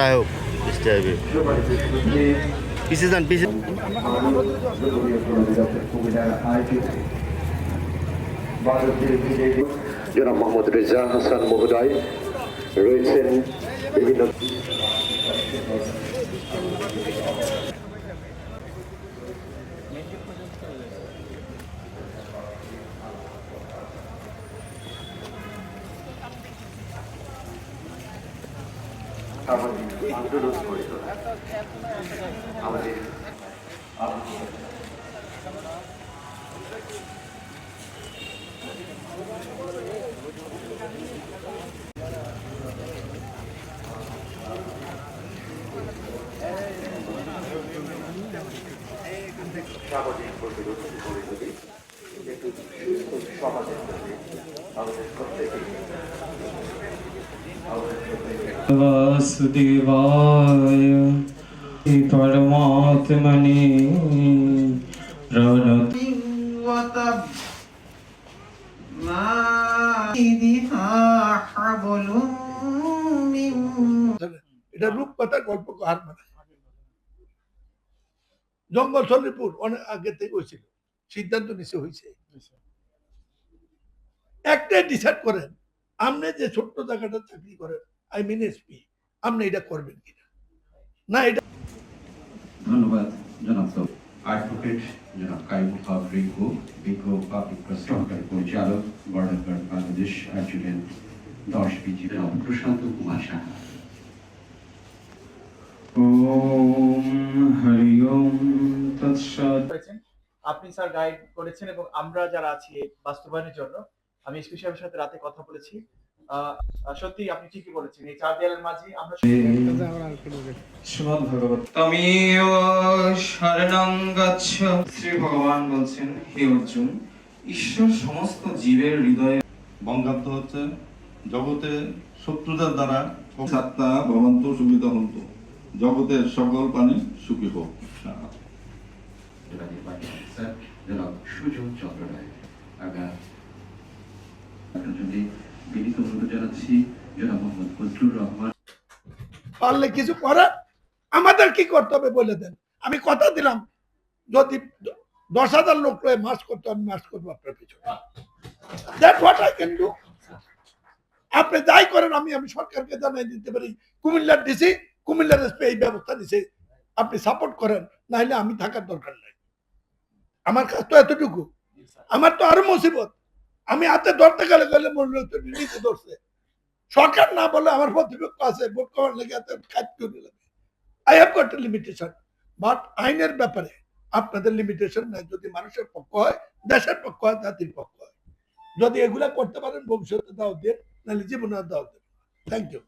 রায় হোক বৃষ্টি আসবে পিছিয়ে যান পিছিয়ে জনাব মোহাম্মদ রেজা হাসান মহোদয় রয়েছেন বিভিন্ন আন্দোলন করে আমাদের সামাজিক প্রতিরোধ গড়ে তুলি একটু সুস্থ সমাজের জন্য আমাদের প্রত্যেকে वासुदेवाय परमात्मने प्रणति এটা রূপকথা গল্প কার মানে জঙ্গল সলিপুর অনেক আগে থেকে হয়েছিল সিদ্ধান্ত নিচে হয়েছে একটাই ডিসাইড করেন আপনি যে ছোট্ট জায়গাটা চাকরি করেন আই মিন এসপি আপনি এটা করবেন কিনা না এটা ধন্যবাদ জনাব অ্যাডভোকেট জনাব কাইমুল হক রিঙ্কু বিজ্ঞ পাবলিক সহকারী পরিচালক border guard Bangladesh adjutant 10 PG Prashanta Kumar Saha. ওম হরি ওম তৎসৎ। আপনি স্যার গাইড করেছেন এবং আমরা যারা আছি বাস্তবায়নের জন্য আমি এসপি সাহেবের সাথে রাতে কথা বলেছি। সত্যি আপনি ঠিকই বলেছেন, এই চার দেয়ালের মাঝে আমরা শ্রীমদ্ ভগবত তমেও শরণং গচ্ছ। শ্রী ভগবান বলছেন, হে অর্জুন, ঈশ্বর সমস্ত জীবের হৃদয়ে বঙ্গাব্দ হচ্ছে জগতে শত্রুদের দ্বারা সাত্তা ভবন্ত সুবিধা হন্ত জগতের সকল প্রাণী সুখী হোক। জনাব সুজন চন্দ্র রায় বিনীত অনুরোধ জানাচ্ছি জনাব মোহাম্মদ ফজলুর রহমান। পারলে কিছু করার আমাদের কি করতে হবে বলে দেন, আমি কথা দিলাম যদি 10,000 লোক মাস করতে আমি মাস করবো আপনার পিছনে। That what I can do. আপনি যাই করেন আমি সরকারকে জানাই দিতে পারি কুমিল্লার ডিসি কুমিল্লার এসপি এই ব্যবস্থা দিছে, আপনি সাপোর্ট করেন, না হলে আমি থাকার দরকার নাই। আমার কাজ তো এতটুকু, আমার তো আরো মুসিবত। আমি হাতে ধরতে গেলে নিতে ধরছে সরকার না বলে আমার প্রতিপক্ষ আছে ভোট করার লেগে I have got limitation, but আইনের ব্যাপারে আপনাদের লিমিটেশন নাই। যদি মানুষের পক্ষ হয়, দেশের পক্ষ হয়, জাতির পক্ষ হয়, যদি এগুলা করতে পারেন ভবিষ্যতে দাও দিয়ে, নাহলে জীবনে দাও দেন। Thank you.